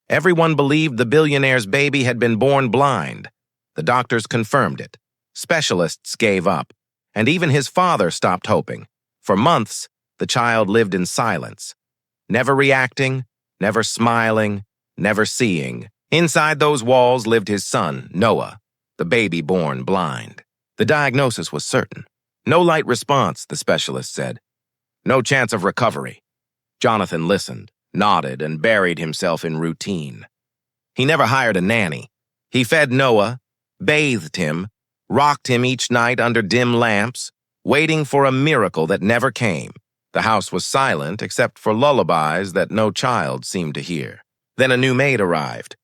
Everyone believed the billionaire's baby had been born blind. The doctors confirmed it. Specialists gave up, and even his father stopped hoping. For months, the child lived in silence, never reacting, never smiling, never seeing. Inside those walls lived his son, Noah, the baby born blind. The diagnosis was certain. No light response, the specialist said. No chance of recovery. Jonathan listened, nodded, and buried himself in routine. He never hired a nanny. He fed Noah, bathed him, rocked him each night under dim lamps, waiting for a miracle that never came. The house was silent except for lullabies that no child seemed to hear. Then a new maid arrived.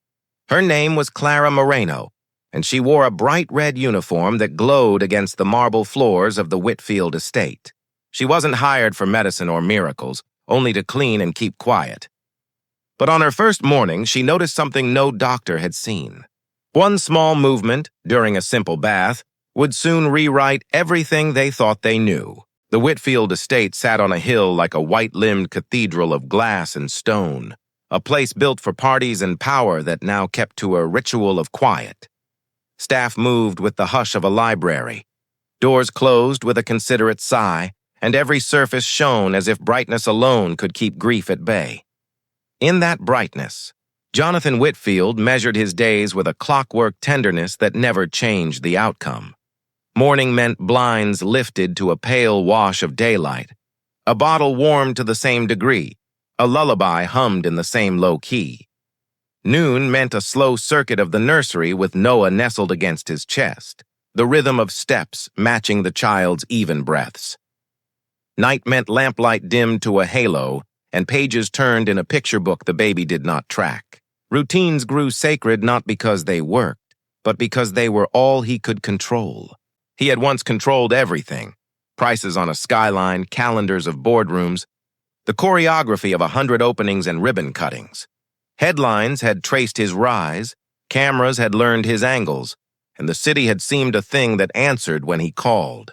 Her name was Clara Moreno, and she wore a bright red uniform that glowed against the marble floors of the Whitfield estate. She wasn't hired for medicine or miracles, only to clean and keep quiet. But on her first morning, she noticed something no doctor had seen. One small movement, during a simple bath, would soon rewrite everything they thought they knew. The Whitfield estate sat on a hill like a white-limbed cathedral of glass and stone, a place built for parties and power that now kept to a ritual of quiet. Staff moved with the hush of a library. Doors closed with a considerate sigh, and every surface shone as if brightness alone could keep grief at bay. In that brightness, Jonathan Whitfield measured his days with a clockwork tenderness that never changed the outcome. Morning meant blinds lifted to a pale wash of daylight. A bottle warmed to the same degree. A lullaby hummed in the same low key. Noon meant a slow circuit of the nursery with Noah nestled against his chest, the rhythm of steps matching the child's even breaths. Night meant lamplight dimmed to a halo and pages turned in a picture book the baby did not track. Routines grew sacred not because they worked, but because they were all he could control. He had once controlled everything: prices on a skyline, calendars of boardrooms, the choreography of 100 openings and ribbon cuttings. Headlines had traced his rise, cameras had learned his angles, and the city had seemed a thing that answered when he called.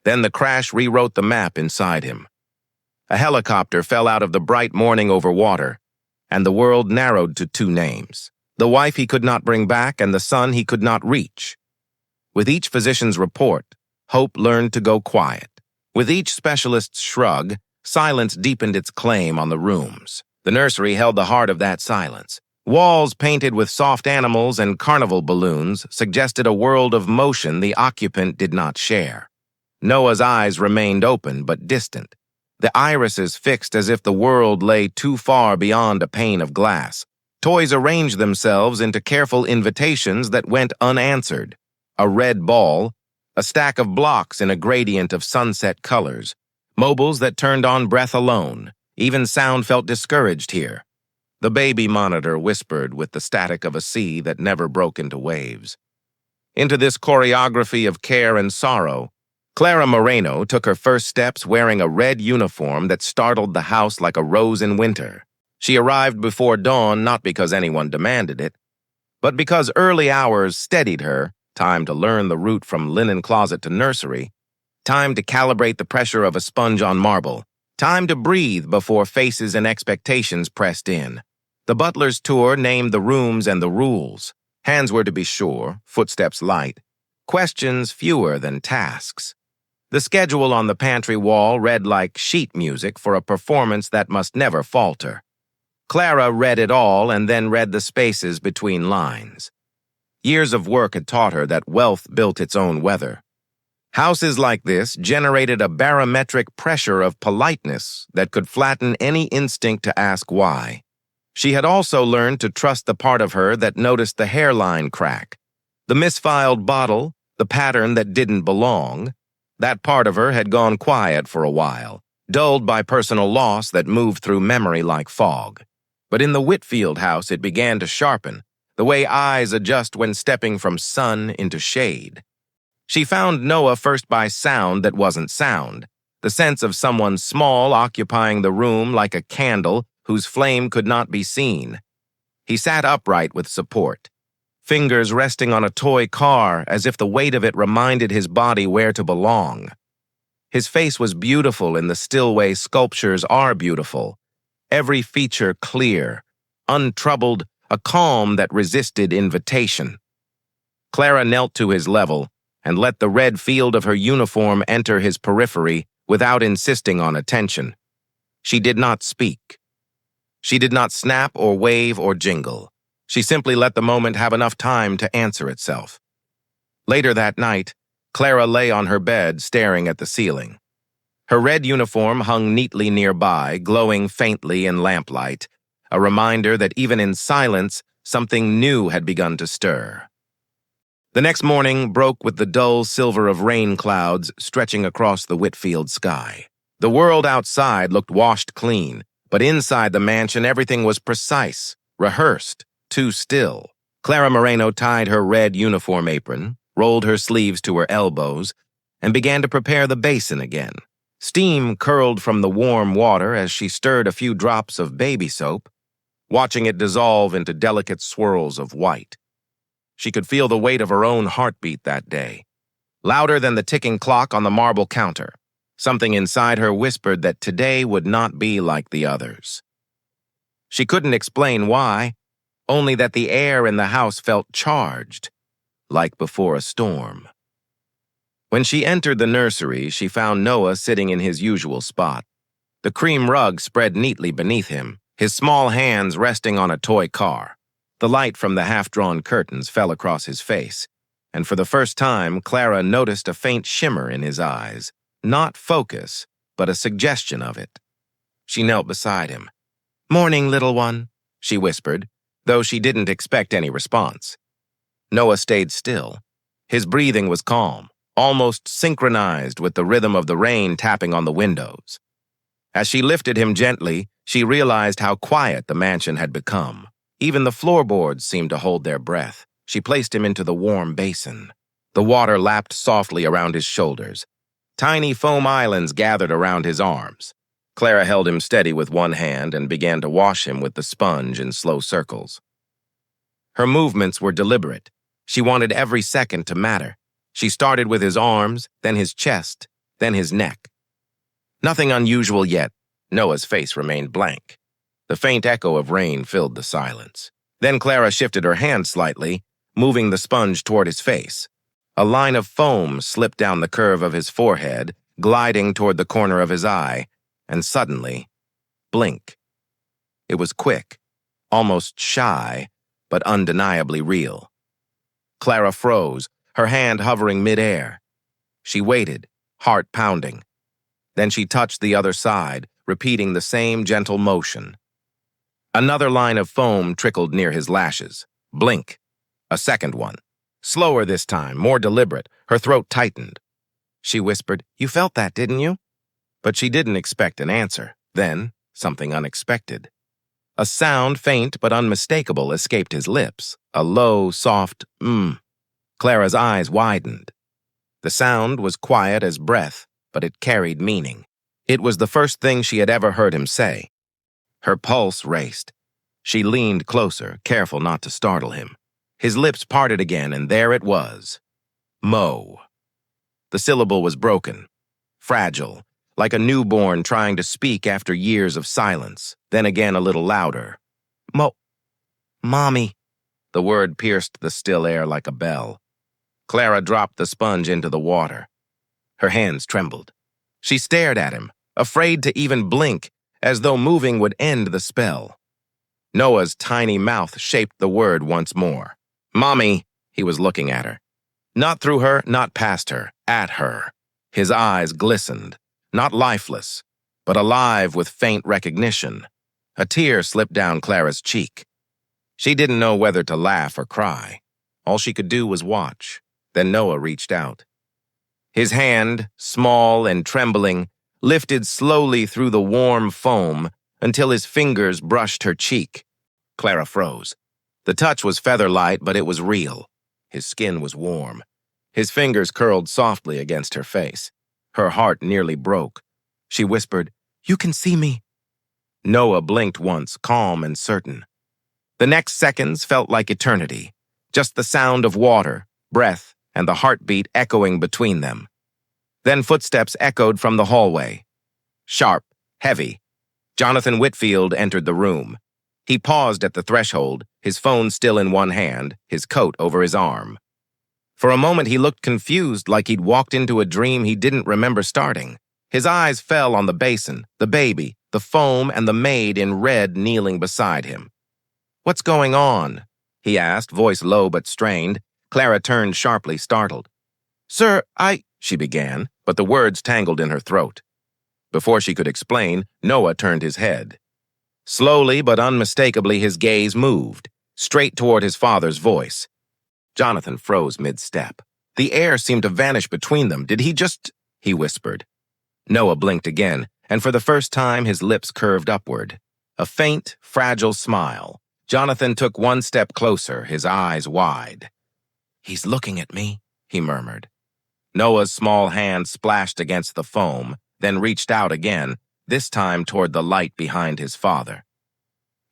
Then the crash rewrote the map inside him. A helicopter fell out of the bright morning over water, and the world narrowed to two names: the wife he could not bring back and the son he could not reach. With each physician's report, hope learned to go quiet. With each specialist's shrug, silence deepened its claim on the rooms. The nursery held the heart of that silence. Walls painted with soft animals and carnival balloons suggested a world of motion the occupant did not share. Noah's eyes remained open but distant, the irises fixed as if the world lay too far beyond a pane of glass. Toys arranged themselves into careful invitations that went unanswered. A red ball, a stack of blocks in a gradient of sunset colors, mobiles that turned on breath alone. Even sound felt discouraged here. The baby monitor whispered with the static of a sea that never broke into waves. Into this choreography of care and sorrow, Clara Moreno took her first steps wearing a red uniform that startled the house like a rose in winter. She arrived before dawn not because anyone demanded it, but because early hours steadied her, time to learn the route from linen closet to nursery, time to calibrate the pressure of a sponge on marble, time to breathe before faces and expectations pressed in. The butler's tour named the rooms and the rules. Hands were to be sure, footsteps light, questions fewer than tasks. The schedule on the pantry wall read like sheet music for a performance that must never falter. Clara read it all and then read the spaces between lines. Years of work had taught her that wealth built its own weather. Houses like this generated a barometric pressure of politeness that could flatten any instinct to ask why. She had also learned to trust the part of her that noticed the hairline crack, the misfiled bottle, the pattern that didn't belong. That part of her had gone quiet for a while, dulled by personal loss that moved through memory like fog. But in the Whitfield house it began to sharpen, the way eyes adjust when stepping from sun into shade. She found Noah first by sound that wasn't sound, the sense of someone small occupying the room like a candle whose flame could not be seen. He sat upright with support, fingers resting on a toy car as if the weight of it reminded his body where to belong. His face was beautiful in the still way sculptures are beautiful, every feature clear, untroubled, a calm that resisted invitation. Clara knelt to his level and let the red field of her uniform enter his periphery without insisting on attention. She did not speak. She did not snap or wave or jingle. She simply let the moment have enough time to answer itself. Later that night, Clara lay on her bed staring at the ceiling. Her red uniform hung neatly nearby, glowing faintly in lamplight, a reminder that even in silence, something new had begun to stir. The next morning broke with the dull silver of rain clouds stretching across the Whitfield sky. The world outside looked washed clean, but inside the mansion everything was precise, rehearsed, too still. Clara Moreno tied her red uniform apron, rolled her sleeves to her elbows, and began to prepare the basin again. Steam curled from the warm water as she stirred a few drops of baby soap, watching it dissolve into delicate swirls of white. She could feel the weight of her own heartbeat that day, louder than the ticking clock on the marble counter. Something inside her whispered that today would not be like the others. She couldn't explain why, only that the air in the house felt charged, like before a storm. When she entered the nursery, she found Noah sitting in his usual spot, the cream rug spread neatly beneath him, his small hands resting on a toy car. The light from the half-drawn curtains fell across his face, and for the first time, Clara noticed a faint shimmer in his eyes. Not focus, but a suggestion of it. She knelt beside him. "Morning, little one," she whispered, though she didn't expect any response. Noah stayed still. His breathing was calm, almost synchronized with the rhythm of the rain tapping on the windows. As she lifted him gently, she realized how quiet the mansion had become. Even the floorboards seemed to hold their breath. She placed him into the warm basin. The water lapped softly around his shoulders. Tiny foam islands gathered around his arms. Clara held him steady with one hand and began to wash him with the sponge in slow circles. Her movements were deliberate. She wanted every second to matter. She started with his arms, then his chest, then his neck. Nothing unusual yet. Noah's face remained blank. The faint echo of rain filled the silence. Then Clara shifted her hand slightly, moving the sponge toward his face. A line of foam slipped down the curve of his forehead, gliding toward the corner of his eye, and suddenly, blink. It was quick, almost shy, but undeniably real. Clara froze, her hand hovering midair. She waited, heart pounding. Then she touched the other side, repeating the same gentle motion. Another line of foam trickled near his lashes. Blink. A second one. Slower this time, more deliberate. Her throat tightened. She whispered, "You felt that, didn't you?" But she didn't expect an answer. Then, something unexpected. A sound, faint but unmistakable, escaped his lips. A low, soft Clara's eyes widened. The sound was quiet as breath, but it carried meaning. It was the first thing she had ever heard him say. Her pulse raced. She leaned closer, careful not to startle him. His lips parted again, and there it was. Mo. The syllable was broken, fragile, like a newborn trying to speak after years of silence, then again a little louder. Mommy. The word pierced the still air like a bell. Clara dropped the sponge into the water. Her hands trembled. She stared at him, afraid to even blink, as though moving would end the spell. Noah's tiny mouth shaped the word once more. "Mommy," he was looking at her. Not through her, not past her, at her. His eyes glistened, not lifeless, but alive with faint recognition. A tear slipped down Clara's cheek. She didn't know whether to laugh or cry. All she could do was watch. Then Noah reached out. His hand, small and trembling, lifted slowly through the warm foam until his fingers brushed her cheek. Clara froze. The touch was feather-light, but it was real. His skin was warm. His fingers curled softly against her face. Her heart nearly broke. She whispered, "You can see me." Noah blinked once, calm and certain. The next seconds felt like eternity, just the sound of water, breath, and the heartbeat echoing between them. Then footsteps echoed from the hallway. Sharp, heavy. Jonathan Whitfield entered the room. He paused at the threshold, his phone still in one hand, his coat over his arm. For a moment he looked confused, like he'd walked into a dream he didn't remember starting. His eyes fell on the basin, the baby, the foam, and the maid in red kneeling beside him. "What's going on?" he asked, voice low but strained. Clara turned sharply, startled. "Sir, she began, but the words tangled in her throat. Before she could explain, Noah turned his head. Slowly but unmistakably his gaze moved, straight toward his father's voice. Jonathan froze mid-step. The air seemed to vanish between them. "Did he just—" he whispered. Noah blinked again, and for the first time his lips curved upward. A faint, fragile smile. Jonathan took one step closer, his eyes wide. "He's looking at me," he murmured. Noah's small hand splashed against the foam, then reached out again, this time toward the light behind his father.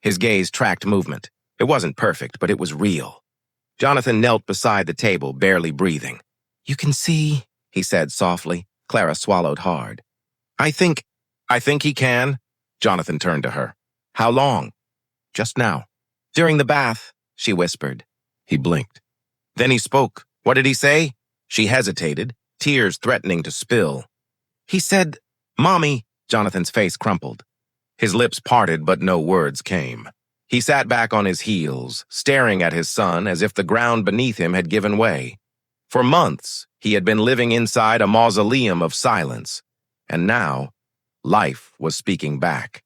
His gaze tracked movement. It wasn't perfect, but it was real. Jonathan knelt beside the table, barely breathing. "You can see," he said softly. Clara swallowed hard. I think he can." Jonathan turned to her. "How long?" "Just now." "During the bath," she whispered. He blinked. Then he spoke. "What did he say?" She hesitated, tears threatening to spill. "He said, 'Mommy,'" Jonathan's face crumpled. His lips parted, but no words came. He sat back on his heels, staring at his son as if the ground beneath him had given way. For months, he had been living inside a mausoleum of silence, and now, life was speaking back.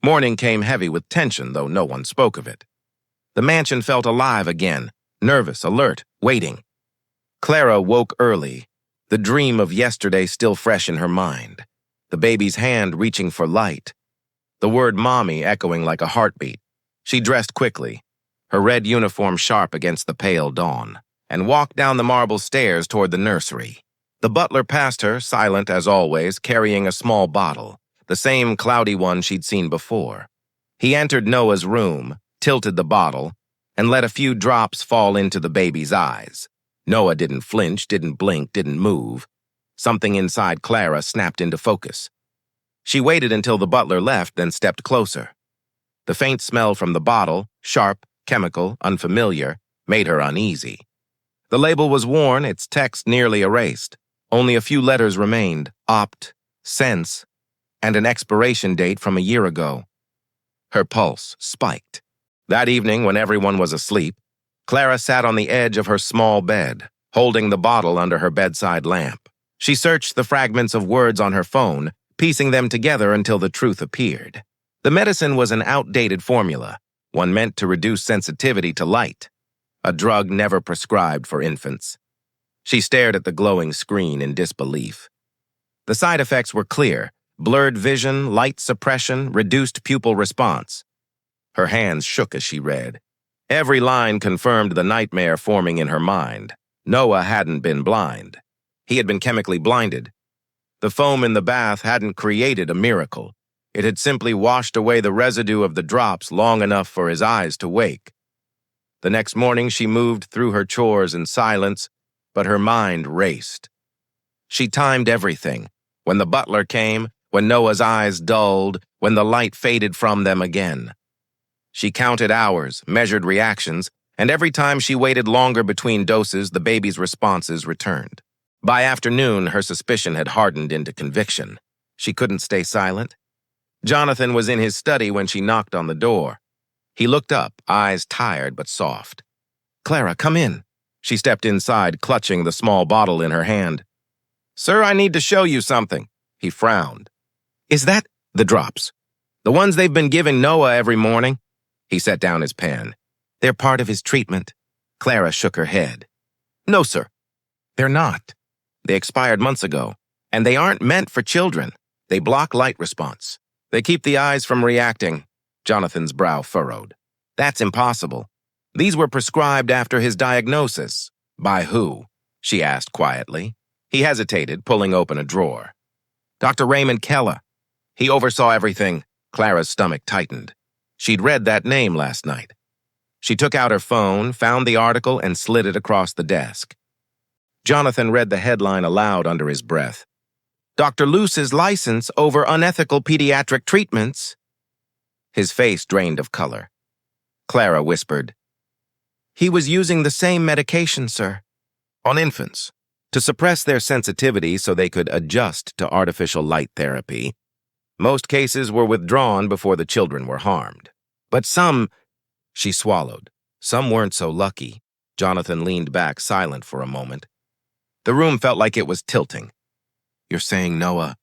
Morning came heavy with tension, though no one spoke of it. The mansion felt alive again, nervous, alert, waiting. Clara woke early, the dream of yesterday still fresh in her mind, the baby's hand reaching for light, the word "mommy" echoing like a heartbeat. She dressed quickly, her red uniform sharp against the pale dawn, and walked down the marble stairs toward the nursery. The butler passed her, silent as always, carrying a small bottle, the same cloudy one she'd seen before. He entered Noah's room, tilted the bottle, and let a few drops fall into the baby's eyes. Noah didn't flinch, didn't blink, didn't move. Something inside Clara snapped into focus. She waited until the butler left, then stepped closer. The faint smell from the bottle, sharp, chemical, unfamiliar, made her uneasy. The label was worn, its text nearly erased. Only a few letters remained: opt, sense, and an expiration date from a year ago. Her pulse spiked. That evening, when everyone was asleep, Clara sat on the edge of her small bed, holding the bottle under her bedside lamp. She searched the fragments of words on her phone, piecing them together until the truth appeared. The medicine was an outdated formula, one meant to reduce sensitivity to light, a drug never prescribed for infants. She stared at the glowing screen in disbelief. The side effects were clear: blurred vision, light suppression, reduced pupil response. Her hands shook as she read. Every line confirmed the nightmare forming in her mind. Noah hadn't been blind. He had been chemically blinded. The foam in the bath hadn't created a miracle. It had simply washed away the residue of the drops long enough for his eyes to wake. The next morning she moved through her chores in silence, but her mind raced. She timed everything. When the butler came, when Noah's eyes dulled, when the light faded from them again. She counted hours, measured reactions, and every time she waited longer between doses, the baby's responses returned. By afternoon, her suspicion had hardened into conviction. She couldn't stay silent. Jonathan was in his study when she knocked on the door. He looked up, eyes tired but soft. "Clara, come in." She stepped inside, clutching the small bottle in her hand. "Sir, I need to show you something." He frowned. "Is that—" "The drops. The ones they've been giving Noah every morning." He set down his pen. "They're part of his treatment." Clara shook her head. "No, sir. They're not. They expired months ago, and they aren't meant for children. They block light response. They keep the eyes from reacting." Jonathan's brow furrowed. "That's impossible. These were prescribed after his diagnosis." "By who?" she asked quietly. He hesitated, pulling open a drawer. "Dr. Raymond Keller. He oversaw everything." Clara's stomach tightened. She'd read that name last night. She took out her phone, found the article, and slid it across the desk. Jonathan read the headline aloud under his breath. "Dr. Luce's license over unethical pediatric treatments." his face drained of color. Clara whispered, "He was using the same medication, sir." On infants, to suppress their sensitivity so they could adjust to artificial light therapy. Most cases were withdrawn before the children were harmed. But some, she swallowed, some weren't so lucky. Jonathan leaned back silent for a moment. The room felt like it was tilting. "You're saying Noah?"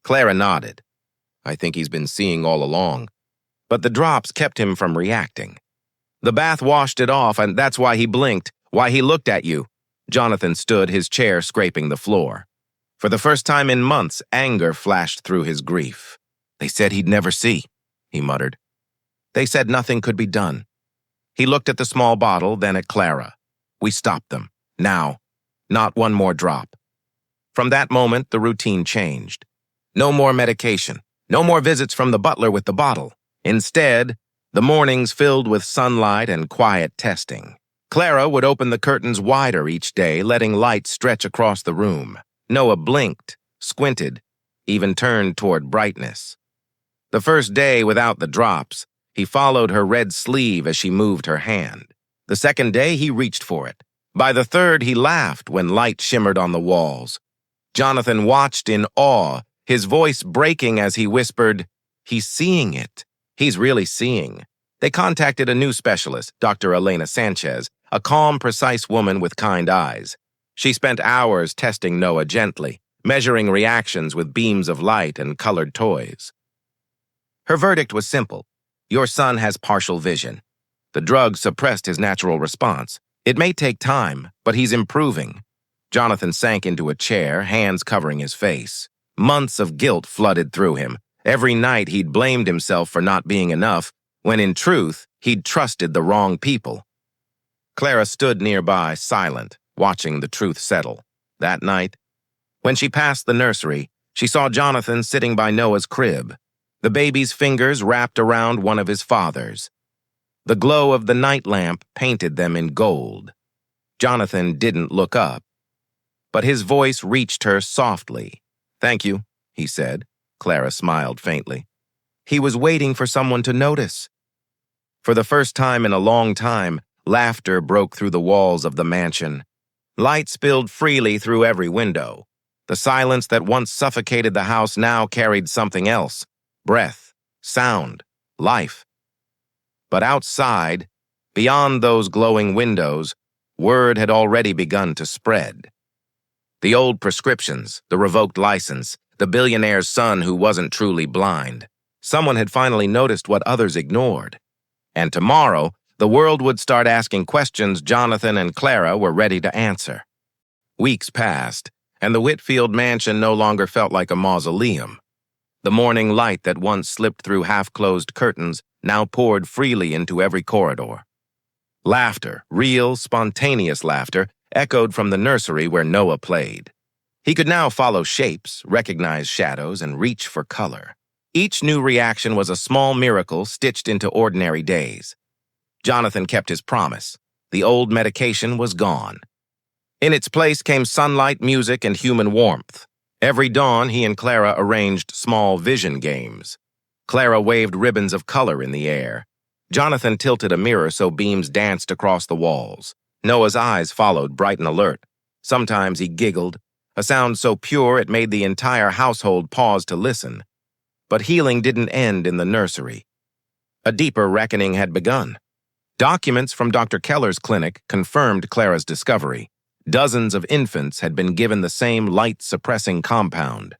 Clara nodded. "I think he's been seeing all along." But the drops kept him from reacting. "The bath washed it off, and that's why he blinked, why he looked at you." Jonathan stood, his chair scraping the floor. For the first time in months, anger flashed through his grief. "They said he'd never see," he muttered. "They said nothing could be done." He looked at the small bottle, then at Clara. "We stopped them. Now. Not one more drop." From that moment, the routine changed. No more medication. No more visits from the butler with the bottle. Instead, the mornings filled with sunlight and quiet testing. Clara would open the curtains wider each day, letting light stretch across the room. Noah blinked, squinted, even turned toward brightness. The first day without the drops, he followed her red sleeve as she moved her hand. The second day, he reached for it. By the third, he laughed when light shimmered on the walls. Jonathan watched in awe, his voice breaking as he whispered, "He's seeing it. He's really seeing." They contacted a new specialist, Dr. Elena Sanchez, a calm, precise woman with kind eyes. She spent hours testing Noah gently, measuring reactions with beams of light and colored toys. Her verdict was simple. "Your son has partial vision. The drug suppressed his natural response. It may take time, but he's improving." Jonathan sank into a chair, hands covering his face. Months of guilt flooded through him. Every night he'd blamed himself for not being enough, when in truth, he'd trusted the wrong people. Clara stood nearby, silent, watching the truth settle. That night, when she passed the nursery, she saw Jonathan sitting by Noah's crib, the baby's fingers wrapped around one of his father's. The glow of the night lamp painted them in gold. Jonathan didn't look up, but his voice reached her softly. "Thank you," he said. Clara smiled faintly. He was waiting for someone to notice. For the first time in a long time, laughter broke through the walls of the mansion. Light spilled freely through every window. The silence that once suffocated the house now carried something else: breath, sound, life. But outside, beyond those glowing windows, word had already begun to spread. The old prescriptions, the revoked license, the billionaire's son who wasn't truly blind. Someone had finally noticed what others ignored. And tomorrow, the world would start asking questions Jonathan and Clara were ready to answer. Weeks passed, and the Whitfield mansion no longer felt like a mausoleum. The morning light that once slipped through half-closed curtains now poured freely into every corridor. Laughter, real, spontaneous laughter, echoed from the nursery where Noah played. He could now follow shapes, recognize shadows, and reach for color. Each new reaction was a small miracle stitched into ordinary days. Jonathan kept his promise. The old medication was gone. In its place came sunlight, music, and human warmth. Every dawn, he and Clara arranged small vision games. Clara waved ribbons of color in the air. Jonathan tilted a mirror so beams danced across the walls. Noah's eyes followed, bright and alert. Sometimes he giggled, a sound so pure it made the entire household pause to listen. But healing didn't end in the nursery. A deeper reckoning had begun. Documents from Dr. Keller's clinic confirmed Clara's discovery. Dozens of infants had been given the same light-suppressing compound.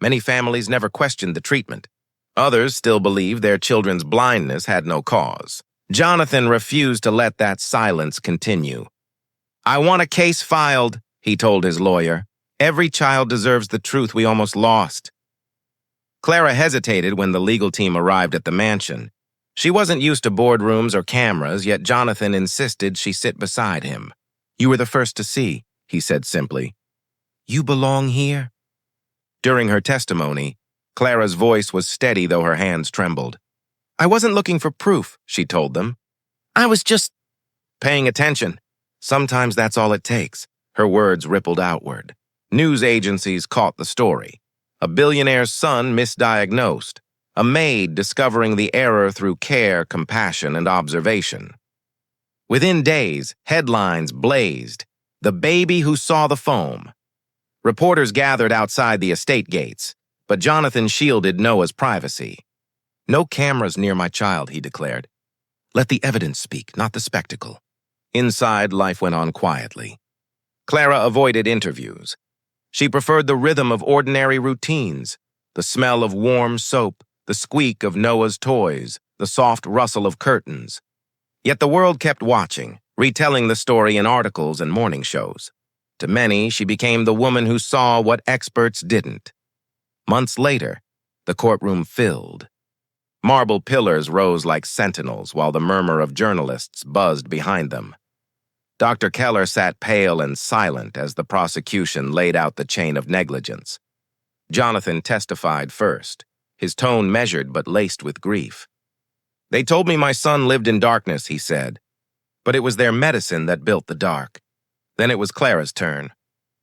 Many families never questioned the treatment. Others still believed their children's blindness had no cause. Jonathan refused to let that silence continue. "I want a case filed," he told his lawyer. "Every child deserves the truth we almost lost." Clara hesitated when the legal team arrived at the mansion. She wasn't used to boardrooms or cameras, yet Jonathan insisted she sit beside him. "You were the first to see," he said simply. "You belong here?" During her testimony, Clara's voice was steady though her hands trembled. "I wasn't looking for proof," she told them. "I was just paying attention. Sometimes that's all it takes." Her words rippled outward. News agencies caught the story. A billionaire's son misdiagnosed. a maid discovering the error through care, compassion, and observation. Within days, headlines blazed. The baby who saw the foam. Reporters gathered outside the estate gates, but Jonathan shielded Noah's privacy. "No cameras near my child," he declared. "Let the evidence speak, not the spectacle." Inside, life went on quietly. Clara avoided interviews. She preferred the rhythm of ordinary routines, the smell of warm soap, the squeak of Noah's toys, the soft rustle of curtains. Yet the world kept watching, retelling the story in articles and morning shows. To many, she became the woman who saw what experts didn't. Months later, the courtroom filled. Marble pillars rose like sentinels while the murmur of journalists buzzed behind them. Dr. Keller sat pale and silent as the prosecution laid out the chain of negligence. Jonathan testified first, his tone measured but laced with grief. "They told me my son lived in darkness," he said, "but it was their medicine that built the dark." Then it was Clara's turn.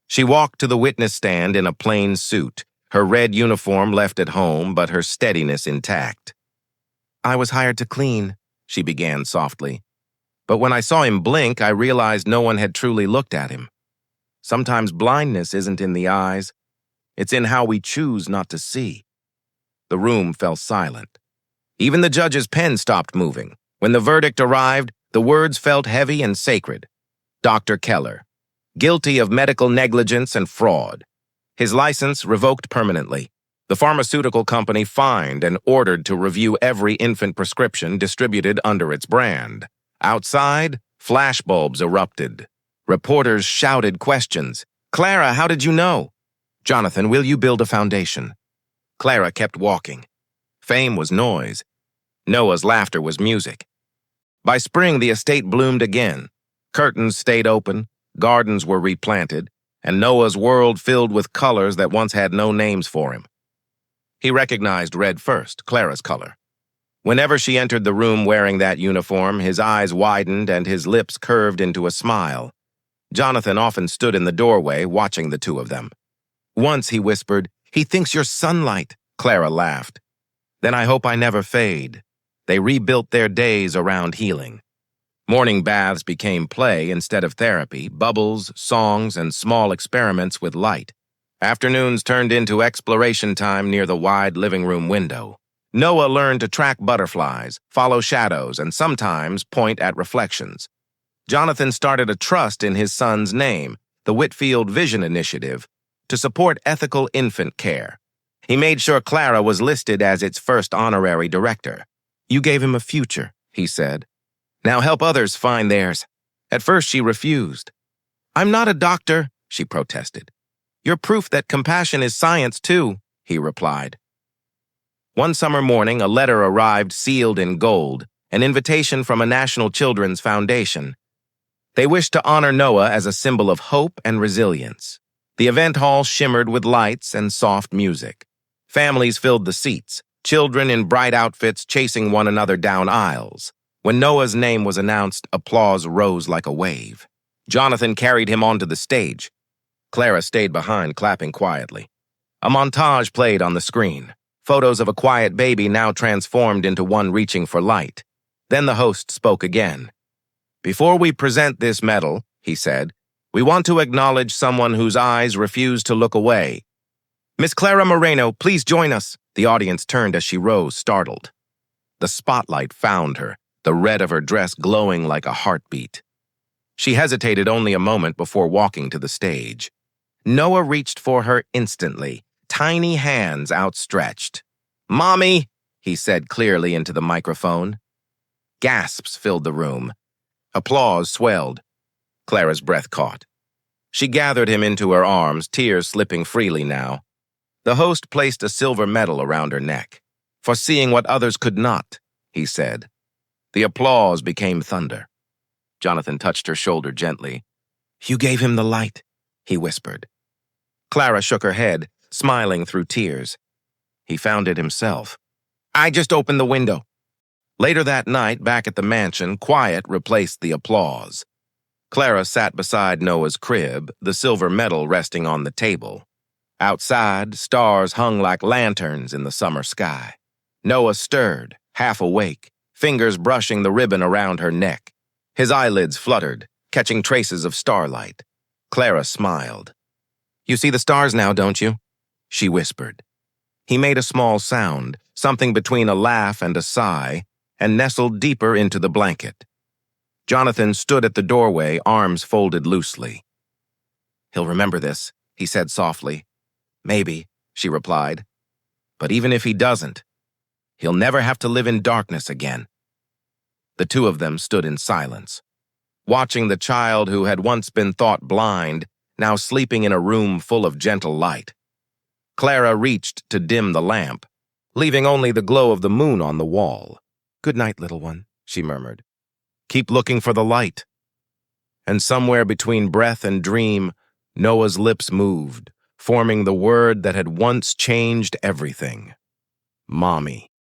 She walked to the witness stand in a plain suit, her red uniform left at home but her steadiness intact. "I was hired to clean," she began softly. "But when I saw him blink, I realized no one had truly looked at him. Sometimes blindness isn't in the eyes. It's in how we choose not to see." The room fell silent. Even the judge's pen stopped moving. When the verdict arrived, the words felt heavy and sacred. Dr. Keller, guilty of medical negligence and fraud. His license revoked permanently. The pharmaceutical company fined and ordered to review every infant prescription distributed under its brand. Outside, flashbulbs erupted. Reporters shouted questions. "Clara, how did you know?" "Jonathan, will you build a foundation?" Clara kept walking. Fame was noise. Noah's laughter was music. By spring, the estate bloomed again. Curtains stayed open, gardens were replanted, and Noah's world filled with colors that once had no names for him. He recognized red first, Clara's color. Whenever she entered the room wearing that uniform, his eyes widened and his lips curved into a smile. Jonathan often stood in the doorway, watching the two of them. Once he whispered, "He thinks you're sunlight." Clara laughed. "Then I hope I never fade." They rebuilt their days around healing. Morning baths became play instead of therapy, bubbles, songs, and small experiments with light. Afternoons turned into exploration time near the wide living room window. Noah learned to track butterflies, follow shadows, and sometimes point at reflections. Jonathan started a trust in his son's name, the Whitfield Vision Initiative, to support ethical infant care. He made sure Clara was listed as its first honorary director. "You gave him a future," he said. "Now help others find theirs." At first she refused. "I'm not a doctor," she protested. "You're proof that compassion is science too," he replied. One summer morning, a letter arrived sealed in gold, an invitation from a National Children's Foundation. They wished to honor Noah as a symbol of hope and resilience. The event hall shimmered with lights and soft music. Families filled the seats, children in bright outfits chasing one another down aisles. When Noah's name was announced, applause rose like a wave. Jonathan carried him onto the stage. Clara stayed behind, clapping quietly. A montage played on the screen. Photos of a quiet baby now transformed into one reaching for light. Then the host spoke again. "Before we present this medal," he said, "we want to acknowledge someone whose eyes refuse to look away. Miss Clara Moreno, please join us." The audience turned as she rose, startled. The spotlight found her, the red of her dress glowing like a heartbeat. She hesitated only a moment before walking to the stage. Noah reached for her instantly, tiny hands outstretched. "Mommy," he said clearly into the microphone. Gasps filled the room. Applause swelled. Clara's breath caught. She gathered him into her arms, tears slipping freely now. The host placed a silver medal around her neck. "For seeing what others could not," he said. The applause became thunder. Jonathan touched her shoulder gently. "You gave him the light," he whispered. Clara shook her head, smiling through tears. He found it himself. "I just opened the window." Later that night, back at the mansion, quiet replaced the applause. Clara sat beside Noah's crib, the silver medal resting on the table. Outside, stars hung like lanterns in the summer sky. Noah stirred, half awake, fingers brushing the ribbon around her neck. His eyelids fluttered, catching traces of starlight. Clara smiled. "You see the stars now, don't you?" she whispered. He made a small sound, something between a laugh and a sigh, and nestled deeper into the blanket. Jonathan stood at the doorway, arms folded loosely. "He'll remember this," he said softly. "Maybe," she replied. "But even if he doesn't, he'll never have to live in darkness again." The two of them stood in silence, watching the child who had once been thought blind, now sleeping in a room full of gentle light. Clara reached to dim the lamp, leaving only the glow of the moon on the wall. "Good night, little one," she murmured. "Keep looking for the light." And somewhere between breath and dream, Noah's lips moved, forming the word that had once changed everything. Mommy.